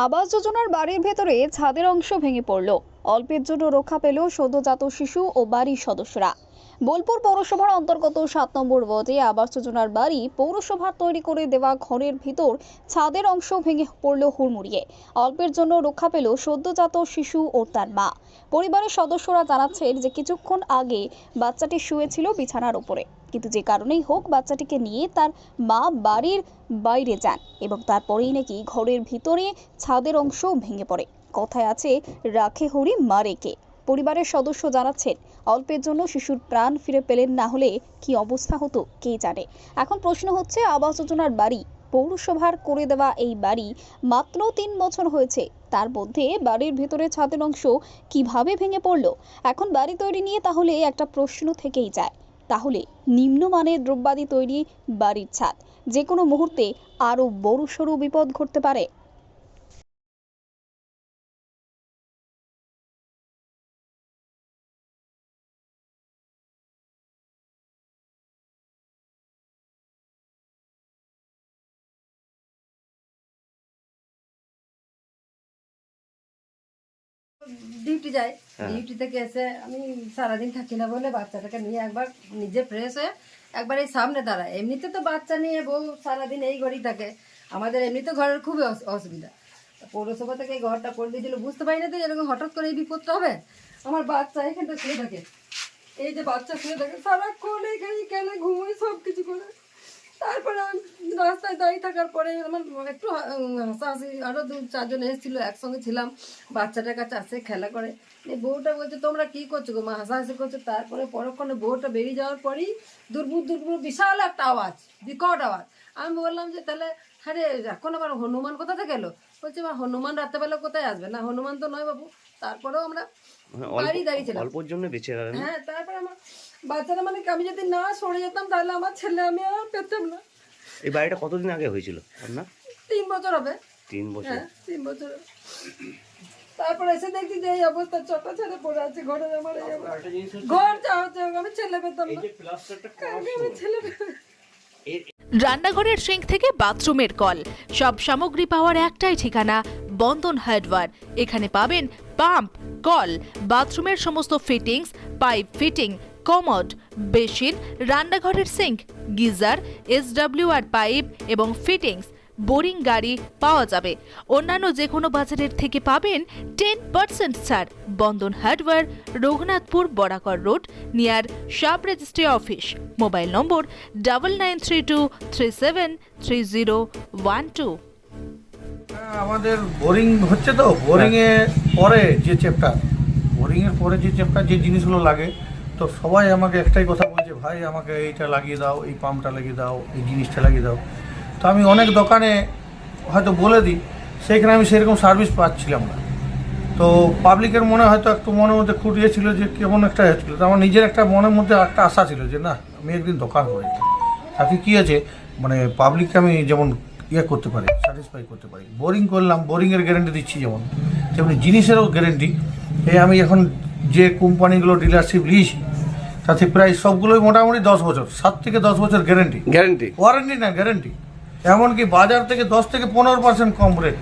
আবাস যোজনার বাড়ির ভেতরে ছাদের অংশ ভেঙে পড়ল। অল্পের জন্য রক্ষা পেল সদ্যজাত শিশু ও বাড়ির সদস্যরা। বোলপুর পৌরসভার অন্তর্গত 7 নম্বর ওয়ার্ডে আবাস যোজনার বাড়ি পৌরসভার তৈরি করে দেওয়া ঘরের ভিতর ছাদের অংশ ভেঙে পড়ল হুড়মুড়িয়ে। অল্পের জন্য রক্ষা পেল সদ্যজাত শিশু ও তার মা। পরিবারের সদস্যরা জানাচ্ছেন যে কিছুক্ষণ আগে বাচ্চাটি শুয়েছিল বিছানার উপরে, কিন্তু যে কারণেই হোক বাচ্চাটিকে নিয়ে তার মা বাড়ির বাইরে যান এবং তারপরেই নাকি ঘরের ভিতরে ছাদের অংশ ভেঙে পড়ে। কথায় আছে, রাখে হরি মারে কে। পরিবারের সদস্য জানাচ্ছেন অল্পের জন্য শিশুর প্রাণ ফিরে পেলেন, না হলে কি অবস্থা হতো কে জানে। এখন প্রশ্ন হচ্ছে, আবাস যোজনার বাড়ি পৌরসভার করে দেওয়া এই বাড়ি মাত্র 3 বছর হয়েছে, তার মধ্যে বাড়ির ভিতরে ছাদের অংশ কিভাবে ভেঙে পড়লো। এখন বাড়ি তৈরি নিয়ে তাহলে একটা প্রশ্ন থেকেই যায়, তাহলে নিম্নমানের দ্রব্যাদি তৈরি বাড়ির ছাদ যে কোনো মুহূর্তে আরো বড়সড় বিপদ ঘটতে পারে। ডিউটি যাই, ডিউটি থেকে এসে আমি সারাদিন থাকি না বলে বাচ্চাটাকে নিয়ে একবার নিজে ফ্রেশ হয়ে একবার এই সামনে দাঁড়ায়। এমনিতে তো বাচ্চা নিয়ে বউ সারাদিন এই ঘরেই থাকে, আমাদের এমনিতে ঘরের খুবই অসুবিধা। পৌরসভা থেকে এই ঘরটা করে দিয়েছিল, বুঝতে পারি না তো এরকম হঠাৎ করে এই বিপদটা হবে। আমার বাচ্চা এখানটা শুয়ে থাকে, এই যে বাচ্চা শুয়ে থাকে সারাক্ষণ এখানে কেন ঘুমোই সব কিছু করে। তারপরে রাস্তায় দাঁড়িয়ে থাকার পরে আমার একটু হাসাহাসি, আরও 2-4 জন এসেছিলো, একসঙ্গে ছিলাম। বাচ্চাটার কাছে আসে খেলা করে, বউটা বলছে তোমরা কি করছো গো মা, হাসাহাসি করছো। তারপরে পরক্ষণে বউটা বেরিয়ে যাওয়ার পরই দুর্বুর দুর্বুর বিশাল একটা আওয়াজ, বিকট আওয়াজ। আমি বললাম যে তাহলে হ্যাঁ রে, এখন আবার হনুমান কোথা থেকে এলো? বলছে মা হনুমান রাত্রেবেলা কোথায় আসবে, না হনুমান তো নয় বাবু। তারপরেও আমরা বাড়ি দাঁড়িয়েছিলাম, অল্পের জন্য বেঁচে গেলেন। হ্যাঁ, তারপরে আমার বাচ্চারা মানে আমি যদি না সরে যেতাম তাহলে আমার ছেলে আমি আর পেতাম না। এই বাড়িটা কতদিন আগে হয়েছিল আপনার? 3 বছর হবে। 3 বছর? হ্যাঁ, 3 বছর। তারপরে এসে দেখছি যে এই অবস্থা, চটা ছেড়ে পড়ে আছে ঘরে। আমার ঘর চাওয়াচ্ছে, আমি ছেলে পেতাম না, আমি ছেলে পেতাম। রান্নাঘরের সিঙ্ক থেকে বাথরুমের কল, সব সামগ্রী পাওয়ার একটাই ঠিকানা, বন্ধন হার্ডওয়্যার। এখানে পাবেন পাম্প, কল, বাথরুমের সমস্ত fittings, pipe fitting, commode, basin, রান্নাঘরের সিঙ্ক, গিজার, SWR পাইপ এবং ফিটিংস, বোরিং গাড়ি পাওয়া যাবে। অন্যান্য যে কোনো বাজারের থেকে পাবেন 10% ছাড়। Bandhan hardware, Raghunathpur Barakar road, near sub registry office. Mobile number 9932373012। আমাদের বোরিং হচ্ছে তো, বোরিংয়ের পরে যে চ্যাপ্টার যে জিনিসগুলো লাগে, তো সবাই আমাকে একটাই কথা বলছে, ভাই আমাকে এইটা লাগিয়ে দাও, এই পাম্পটা লাগিয়ে দাও, এই জিনিসটা লাগিয়ে দাও। তো আমি অনেক দোকানে হয়তো বলে দিই, সেইখানে আমি সেরকম সার্ভিস পাচ্ছিলাম না। তো পাবলিকের মনে হয়তো একটু মনের মধ্যে খুঁটিয়ে ছিল যে কেমন একটা হচ্ছিল। তো আমার নিজের একটা মনের মধ্যে একটা আশা ছিল যে না, আমি একদিন দোকান করে তাকে কী আছে, মানে পাবলিককে আমি যেমন করতে পারি, স্যাটিসফাই করতে পারি। বোরিং করলাম, বোরিংয়ের গ্যারেন্টি দিচ্ছি, তেমনি জিনিসেরও গ্যারেন্টি। আমি এখন যে কোম্পানিগুলো ডিলারশিপ নিয়েছি তাতে প্রায় সবগুলোই মোটামুটি 10 বছর, 7 থেকে 10 বছর গ্যারেন্টি। ওয়ারেন্টি না, গ্যারেন্টি। এমনকি বাজার থেকে 10 থেকে 15% কম রেট।